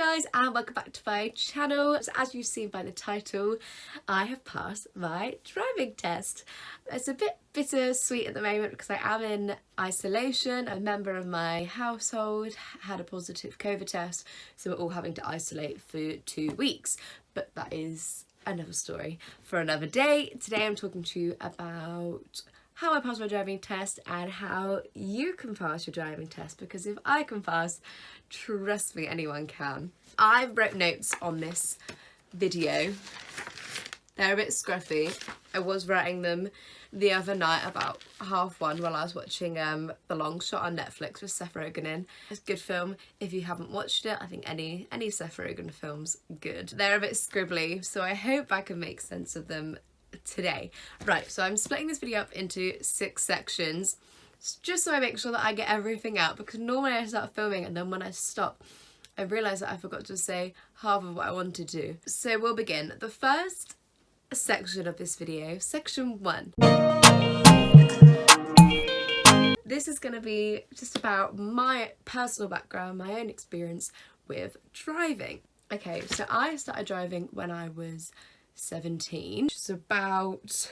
guys, and welcome back to my channel. So as you've seen by the title, I have passed my driving test. It's a bit bittersweet at the moment because I am in isolation. A member of my household had a positive COVID test, so we're all having to isolate for 2 weeks. But that is another story for another day. Today I'm talking to you about how I passed my driving test and how you can pass your driving test, because if I can pass, trust me, anyone can. I wrote notes on this video. They're a bit scruffy. I was writing them the other night about 1:30 while I was watching The Long Shot on Netflix with Seth Rogen in. It's a good film. If you haven't watched it, I think any Seth Rogen film's good. They're a bit scribbly, so I hope I can make sense of them today. Right, so I'm splitting this video up into 6 sections just so I make sure that I get everything out, because normally I start filming and then when I stop I realise that I forgot to say half of what I wanted to. So we'll begin. The first section of this video, section 1. This is going to be just about my personal background, my own experience with driving. Okay, so I started driving when I was 17, which is about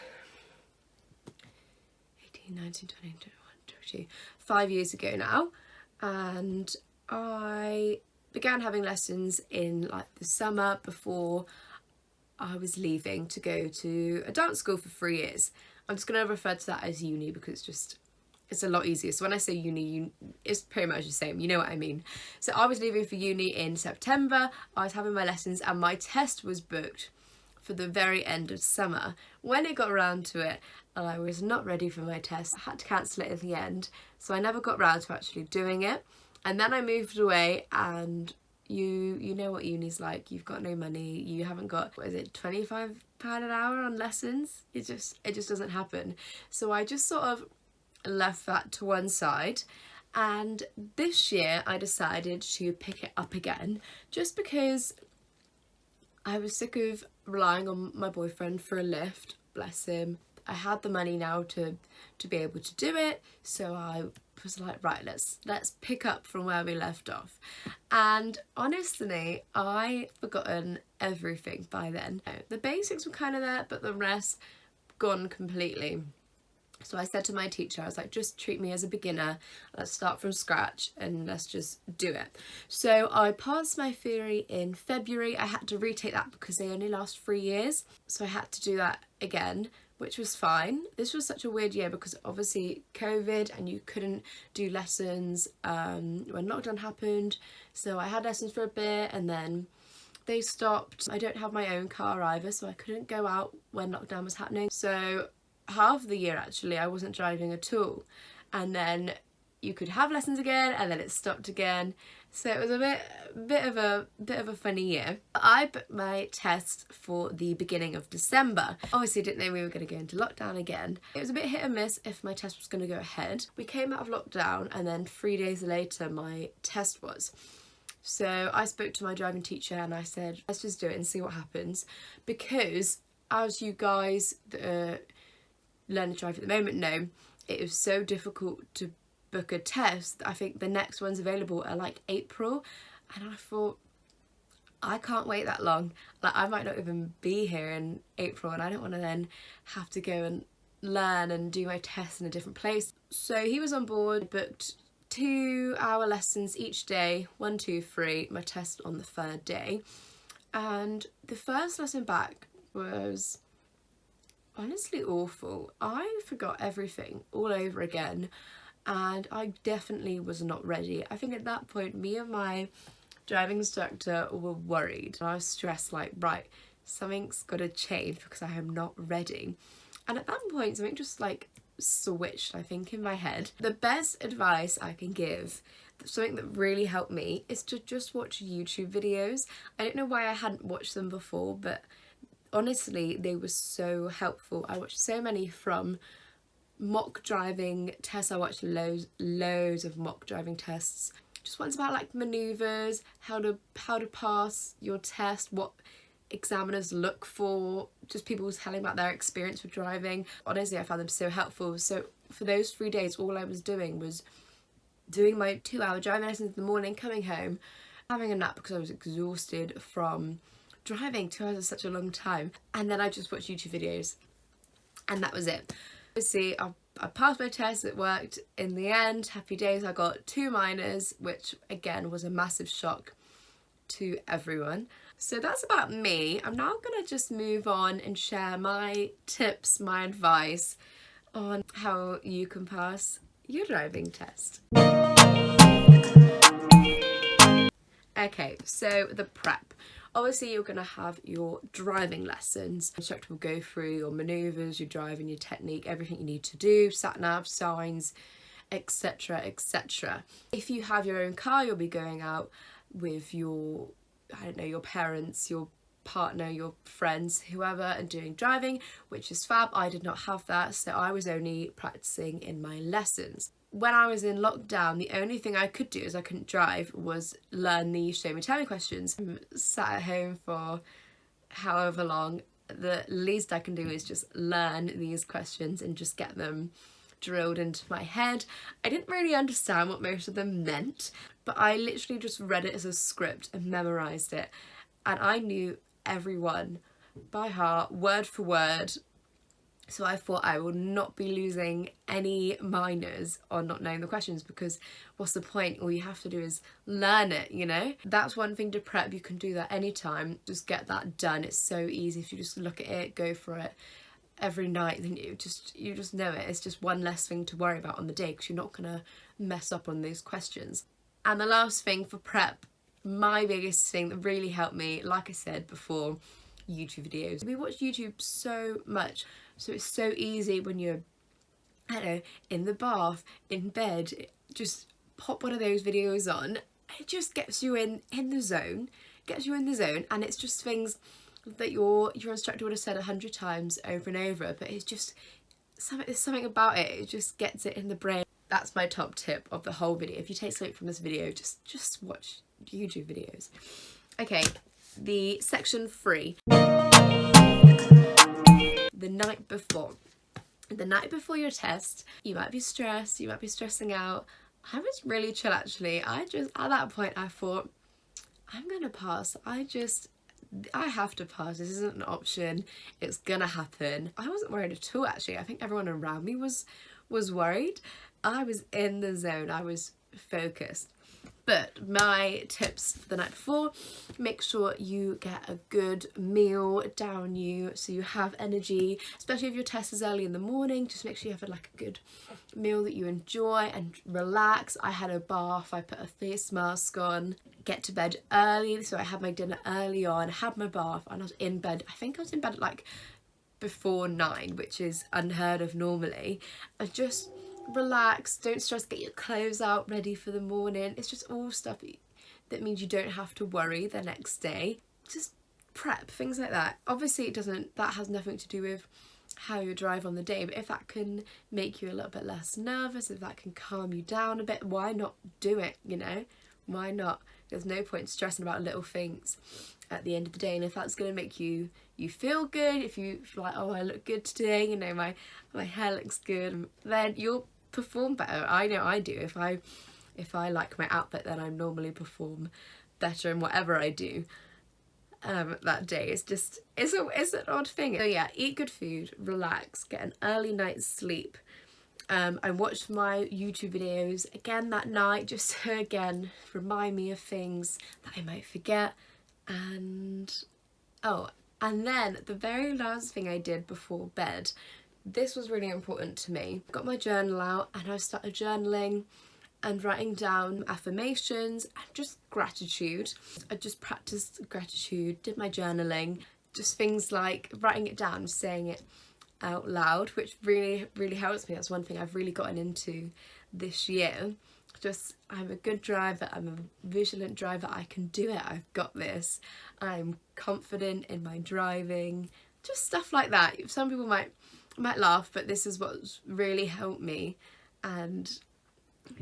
18, 19, 20, 21, 22, 5 years ago now, and I began having lessons in like the summer before I was leaving to go to a dance school for 3 years. I'm just going to refer to that as uni because it's a lot easier. So when I say uni, it's pretty much the same, you know what I mean. So I was leaving for uni in September, I was having my lessons and my test was booked for the very end of summer. When it got around to it, I was not ready for my test. I had to cancel it at the end, so I never got round to actually doing it. And then I moved away, and you know what uni's like. You've got no money, you haven't got, what is it, £25 an hour on lessons? It just doesn't happen. So I just sort of left that to one side, and this year I decided to pick it up again, just because I was sick of relying on my boyfriend for a lift, bless him. I had the money now to be able to do it, so I was like, right, let's pick up from where we left off. And honestly, I'd forgotten everything by then. The basics were kind of there, but the rest gone completely. So I said to my teacher, I was like, just treat me as a beginner, let's start from scratch and let's just do it. So I passed my theory in February. I had to retake that because they only last 3 years. So I had to do that again, which was fine. This was such a weird year because obviously COVID and you couldn't do lessons when lockdown happened. So I had lessons for a bit and then they stopped. I don't have my own car either, so I couldn't go out when lockdown was happening. So half the year actually I wasn't driving at all, and then you could have lessons again and then it stopped again, so it was a bit of a funny year. I booked my test for the beginning of December. Obviously didn't know we were going to go into lockdown again. It was a bit hit and miss if my test was going to go ahead. We came out of lockdown and then 3 days later my test was. So I spoke to my driving teacher and I said, let's just do it and see what happens, because as you guys learn to drive at the moment know, it is so difficult to book a test. I think the next ones available are like April, and I thought, I can't wait that long. Like, I might not even be here in April and I don't want to then have to go and learn and do my test in a different place. So he was on board, booked 2-hour lessons each day, 1, 2, 3, my test on the 3rd day. And the first lesson back was honestly awful. I forgot everything all over again and I definitely was not ready. I think at that point me and my driving instructor were worried. I was stressed, like, right, something's got to change because I am not ready. And at that point something just like switched, I think, in my head. The best advice I can give, something that really helped me, is to just watch YouTube videos. I don't know why I hadn't watched them before, but honestly they were so helpful. I watched so many from mock driving tests. I watched loads of mock driving tests. Just ones about like manoeuvres, how to pass your test, what examiners look for, just people telling about their experience with driving. Honestly, I found them so helpful. So for those 3 days all I was doing was doing my 2-hour driving lessons in the morning, coming home, having a nap because I was exhausted from driving 2 hours is such a long time, and then I just watched YouTube videos, and that was it. Obviously I passed my test, it worked in the end, happy days. I got 2 minors, which again was a massive shock to everyone. So that's about me. I'm now gonna just move on and share my tips, my advice on how you can pass your driving test. Okay, so the prep. Obviously you're going to have your driving lessons. The instructor will go through your manoeuvres, your driving, your technique, everything you need to do, sat nav, signs, etc, etc. If you have your own car, you'll be going out with your, I don't know, your parents, your partner, your friends, whoever, and doing driving, which is fab. I did not have that, so I was only practicing in my lessons. When I was in lockdown, the only thing I could do, as I couldn't drive, was learn the show me tell me questions. I'm sat at home for however long. The least I can do is just learn these questions and just get them drilled into my head. I didn't really understand what most of them meant, but I literally just read it as a script and memorised it, and I knew everyone by heart, word for word. So I thought I will not be losing any minors on not knowing the questions, because what's the point? All you have to do is learn it, you know? That's one thing to prep. You can do that anytime. Just get that done. It's so easy if you just look at it, go for it every night, then you just know it. It's just one less thing to worry about on the day, because you're not gonna mess up on those questions. And the last thing for prep, my biggest thing that really helped me, like I said before, YouTube videos. We watch YouTube so much, so it's so easy when you're, I don't know, in the bath, in bed, just pop one of those videos on. It just gets you in the zone, and it's just things that your instructor would have said 100 times over and over, but it's just there's something about it. It just gets it in the brain. That's my top tip of the whole video. If you take something from this video, just watch YouTube videos. Okay. The section 3, the night before. The night before your test, you might be stressed, you might be stressing out. I was really chill actually. At that point I thought, I'm gonna pass. I have to pass. This isn't an option. It's gonna happen. I wasn't worried at all actually. I think everyone around me was worried. I was in the zone. I was focused. But my tips for the night before, make sure you get a good meal down you so you have energy, especially if your test is early in the morning. Just make sure you have like a good meal that you enjoy and relax. I had a bath, I put a face mask on, get to bed early, so I had my dinner early on, had my bath, and I was in bed. I think I was in bed at like before 9, which is unheard of normally. I just relax, don't stress, get your clothes out ready for the morning. It's just all stuff that means you don't have to worry the next day. Just prep, things like that. Obviously that has nothing to do with how you drive on the day, but if that can make you a little bit less nervous, if that can calm you down a bit, why not do it, you know? Why not? There's no point stressing about little things at the end of the day. And if that's going to make you feel good, if you feel like, oh, I look good today, you know, my hair looks good, then you'll perform better. I know I do. If I like my outfit, then I normally perform better in whatever I do that day. It's an odd thing. So yeah, eat good food, relax, get an early night's sleep. I watched my YouTube videos again that night, just to again remind me of things that I might forget. And then the very last thing I did before bed, this was really important to me. Got my journal out and I started journaling and writing down affirmations and just gratitude. I just practiced gratitude, did my journaling, just things like writing it down, saying it out loud, which really helps me. That's one thing I've really gotten into this year. Just, I'm a good driver, I'm a vigilant driver, I can do it, I've got this, I'm confident in my driving, just stuff like that. Some people might laugh, but this is what's really helped me, and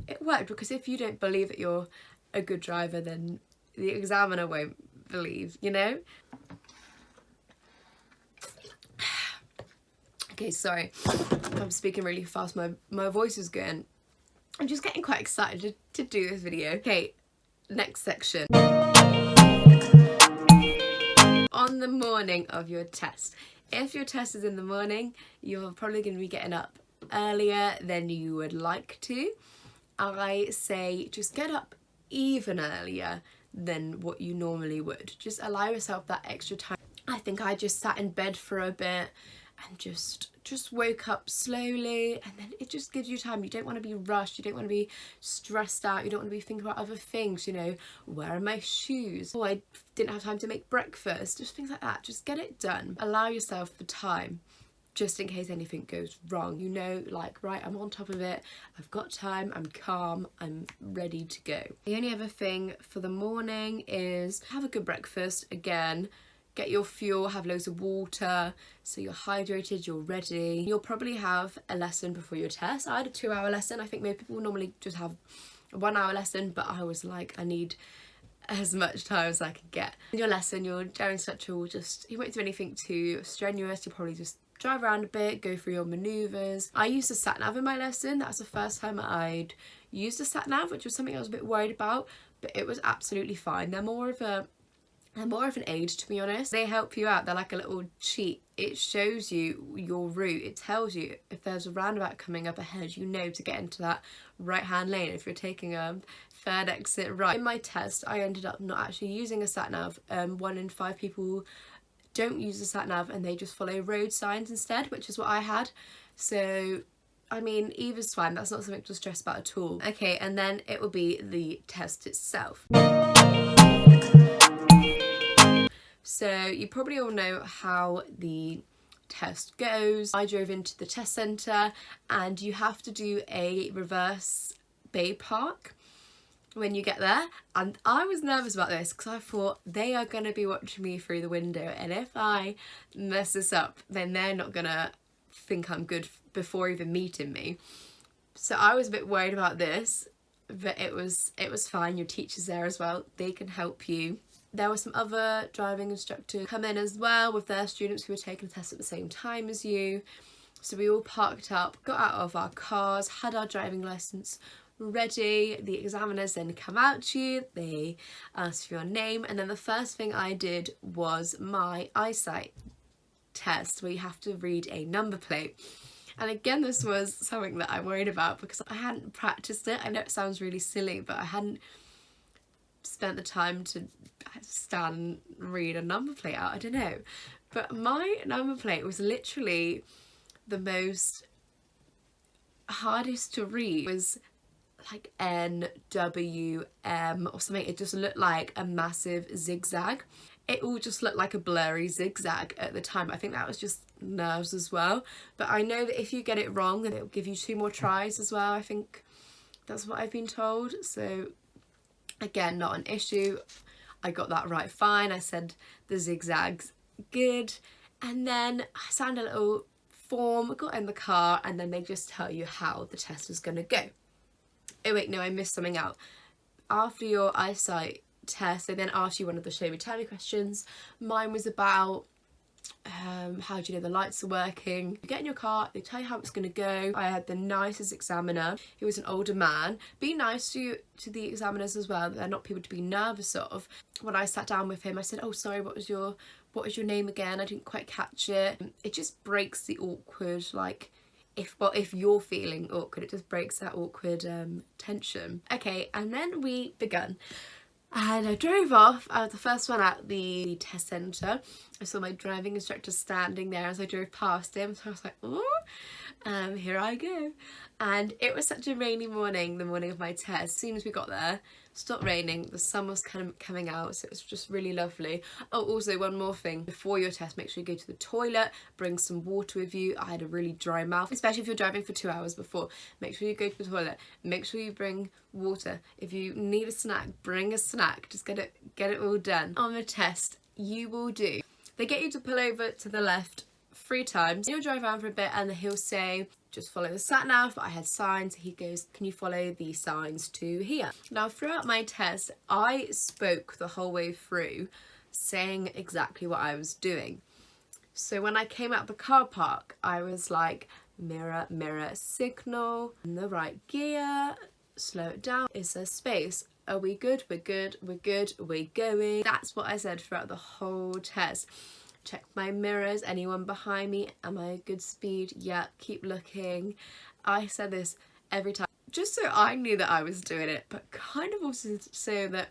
it worked, because if you don't believe that you're a good driver, then the examiner won't believe, you know? Okay, sorry, I'm speaking really fast, my voice is going. I'm just getting quite excited to do this video. Okay, next section. morning of your test. If your test is in the morning, you're probably going to be getting up earlier than you would like to. I say just get up even earlier than what you normally would. Just allow yourself that extra time. I think I just sat in bed for a bit and just woke up slowly, and then it just gives you time. You don't want to be rushed, you don't want to be stressed out, you don't want to be thinking about other things, you know, where are my shoes? Oh, I didn't have time to make breakfast, just things like that. Just get it done. Allow yourself the time, just in case anything goes wrong. You know, like, right, I'm on top of it, I've got time, I'm calm, I'm ready to go. The only other thing for the morning is have a good breakfast. Again, get your fuel, have loads of water, so you're hydrated, you're ready. You'll probably have a lesson before your test. I had a 2-hour lesson. I think most people normally just have a 1-hour lesson, but I was like, I need as much time as I can get. In your lesson, your driving instructor will he won't do anything too strenuous. You'll probably just drive around a bit, go through your manoeuvres. I used a sat-nav in my lesson. That's the first time I'd used a sat-nav, which was something I was a bit worried about, but it was absolutely fine. They're more of an aid, to be honest. They help you out. They're like a little cheat. It shows you your route. It tells you if there's a roundabout coming up ahead, you know to get into that right-hand lane if you're taking a third exit right. In my test, I ended up not actually using a sat-nav. 1 in 5 people don't use a sat-nav and they just follow road signs instead, which is what I had. So, I mean, either's fine. That's not something to stress about at all. Okay, and then it will be the test itself. So you probably all know how the test goes. I drove into the test centre and you have to do a reverse bay park when you get there, and I was nervous about this because I thought they are going to be watching me through the window, and if I mess this up then they're not going to think I'm good before even meeting me. So I was a bit worried about this, but it was fine. Your teacher's there as well, they can help you. There were some other driving instructors come in as well with their students who were taking the test at the same time as you. So we all parked up, got out of our cars, had our driving licence ready. The examiners then come out to you, they ask for your name, and then the first thing I did was my eyesight test where you have to read a number plate. And again, this was something that I worried about because I hadn't practiced it. I know it sounds really silly, but I hadn't spent the time to stand and read a number plate out. I don't know, but my number plate was literally the most hardest to read. It was like NWM or something. It just looked like a massive zigzag. It all just looked like a blurry zigzag at the time. I think that was just nerves as well, but I know that if you get it wrong then it'll give you 2 more tries as well. I think that's what I've been told. So again, not an issue. I got that right fine. I said the zigzags good, and then I signed a little form, got in the car, and then they just tell you how the test is going to go. Oh wait, no, I missed something out. After your eyesight test, they then ask you one of the show me tell me questions. Mine was about how do you know the lights are working. You get in your car, they tell you how it's going to go. I had the nicest examiner. He was an older man. Be nice to the examiners as well. They're not people to be nervous of. When I sat down with him, I said, oh sorry, what was your name again? I didn't quite catch it. It just breaks the awkward, like, if you're feeling awkward, it just breaks that awkward tension. Okay, and then we begun. And I drove off. I was the first one at the test centre. I saw my driving instructor standing there as I drove past him. So I was like, oh, here I go. And it was such a rainy morning, the morning of my test. As soon as we got there, it stopped raining. The sun was kind of coming out, so it was just really lovely. Oh, also one more thing. Before your test, make sure you go to the toilet, bring some water with you. I had a really dry mouth, especially if you're driving for 2 hours before. Make sure you go to the toilet. Make sure you bring water. If you need a snack, bring a snack. Just get it all done. On the test, you will do. They get you to pull over to the left 3 times. You'll drive around for a bit and he'll say, just follow the sat nav. But I had signs. He goes, can you follow the signs to here? Now, throughout my test, I spoke the whole way through, saying exactly what I was doing. So when I came out of the car park, I was like, mirror, mirror, signal, in the right gear, slow it down, is there space? Are we good? We're good, we're good, we're going. That's what I said throughout the whole test. check my mirrors, anyone behind me, am I a good speed? Yeah, keep looking. I said this every time, just so I knew that I was doing it, but kind of also so that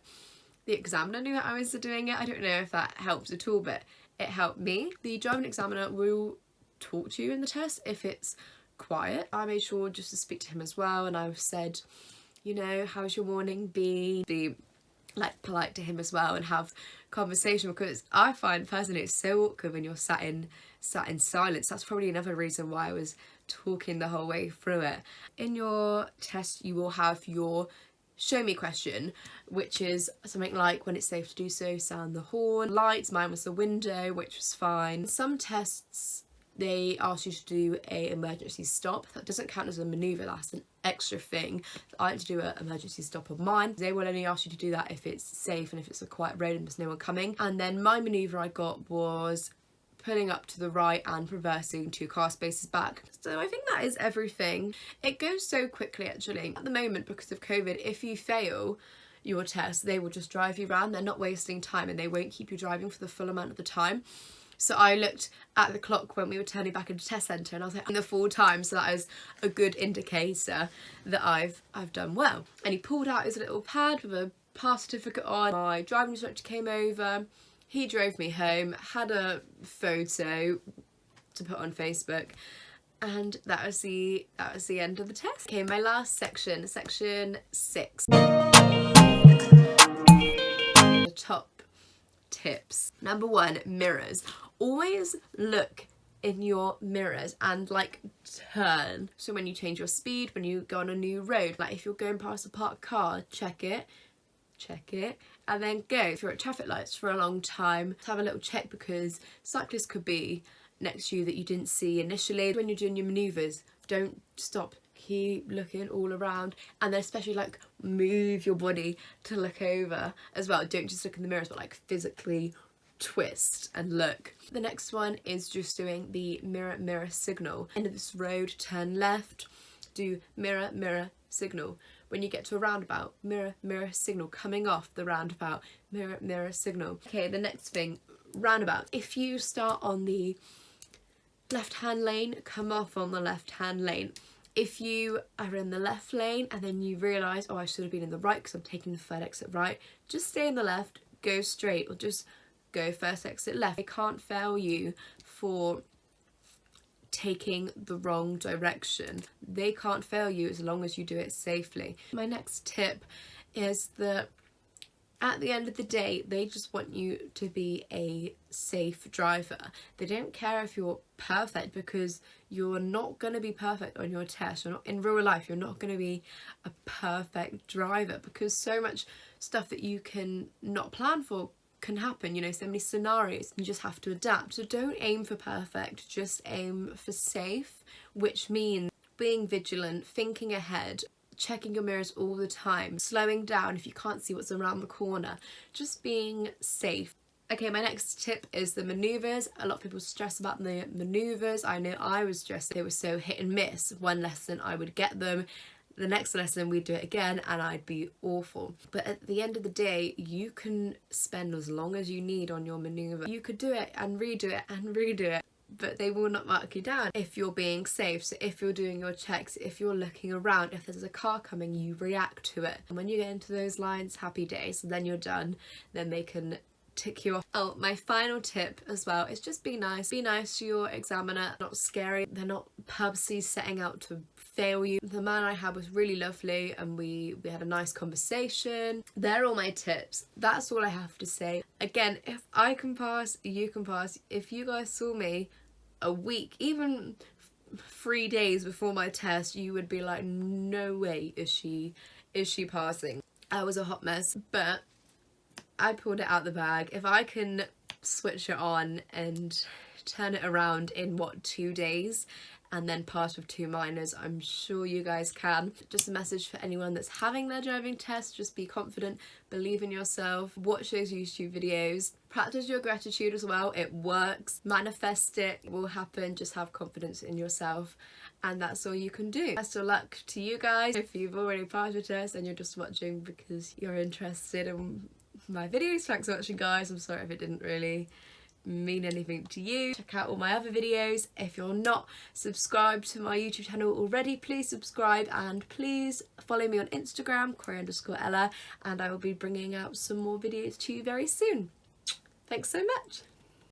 the examiner knew that I was doing it. I don't know if that helps at all, but it helped me. The driving examiner will talk to you in the test if it's quiet. I made sure just to speak to him as well, and I've said, you know, how's your morning been? Be like polite to him as well and have conversation, because I find personally it's so awkward when you're sat in silence. That's probably another reason why I was talking the whole way through it. In your test you will have your show me question, which is something like, when it's safe to do so, sound the horn. Lights, mine was the window, which was fine. Some tests they ask you to do a emergency stop. That doesn't count as a manoeuvre, that's an extra thing. I like to do an emergency stop on mine. They will only ask you to do that if it's safe and if it's a quiet road and there's no one coming. And then my manoeuvre I got was pulling up to the right and reversing 2 car spaces back. So I think that is everything. It goes so quickly actually. At the moment, because of COVID, if you fail your test, they will just drive you around. They're not wasting time and they won't keep you driving for the full amount of the time. So I looked at the clock when we were turning back into test centre and I was like, in the full time, so that is a good indicator that I've done well. And he pulled out his little pad with a pass certificate on. My driving instructor came over, he drove me home, had a photo to put on Facebook, and that was the end of the test. Okay, my last section, section 6. The top tips. Number 1, mirrors. Always look in your mirrors and like turn. So when you change your speed, when you go on a new road, like if you're going past a parked car, check it, and then go. If you're at traffic lights for a long time, have a little check, because cyclists could be next to you that you didn't see initially. When you're doing your manoeuvres, don't stop, keep looking all around, and then especially like move your body to look over as well. Don't just look in the mirrors, but like physically twist and look. The next one is just doing the mirror mirror signal. End of this road, turn left, do mirror mirror signal. When you get to a roundabout, mirror mirror signal. Coming off the roundabout, mirror mirror signal. Okay, the next thing, roundabout. If you start on the left hand lane, come off on the left hand lane. If you are in the left lane and then you realise, oh, I should have been in the right because I'm taking the third exit right, just stay in the left, go straight, or just go first exit left. They can't fail you for taking the wrong direction. They can't fail you as long as you do it safely. My next tip is that at the end of the day, they just want you to be a safe driver. They don't care if you're perfect, because you're not going to be perfect on your test. You're not, in real life, you're not going to be a perfect driver, because so much stuff that you can not plan for can happen, you know, so many scenarios, you just have to adapt. So don't aim for perfect, just aim for safe, which means being vigilant, thinking ahead, checking your mirrors all the time, slowing down if you can't see what's around the corner, just being safe. Okay, my next tip is the manoeuvres. A lot of people stress about the manoeuvres. I know I was stressed. They were so hit and miss. One lesson I would get them, the next lesson we'd do it again and I'd be awful. But at the end of the day, you can spend as long as you need on your manoeuvre. You could do it and redo it and redo it, but they will not mark you down if you're being safe. So if you're doing your checks, if you're looking around, if there's a car coming, you react to it. And when you get into those lines, happy days, then you're done. Then they can tick you off. Oh, my final tip as well is just be nice. Be nice to your examiner. Not scary. They're not purposely setting out to fail you. The man I had was really lovely and we had a nice conversation. They're all my tips. That's all I have to say. Again, if I can pass, you can pass. If you guys saw me a week, even 3 days before my test, you would be like, no way is she passing. I was a hot mess, but I pulled it out the bag. If I can switch it on and turn it around in 2 days and then pass with 2 minors, I'm sure you guys can. Just a message for anyone that's having their driving test, just be confident, believe in yourself, watch those YouTube videos, practice your gratitude as well, it works, manifest it, it will happen, just have confidence in yourself. And that's all you can do. Best of luck to you guys. If you've already passed your test and you're just watching because you're interested in my videos, thanks for watching guys. I'm sorry if it didn't really mean anything to you. Check out all my other videos. If you're not subscribed to my YouTube channel already, please subscribe, and please follow me on Instagram, Corrie_Ella, and I will be bringing out some more videos to you very soon. Thanks so much.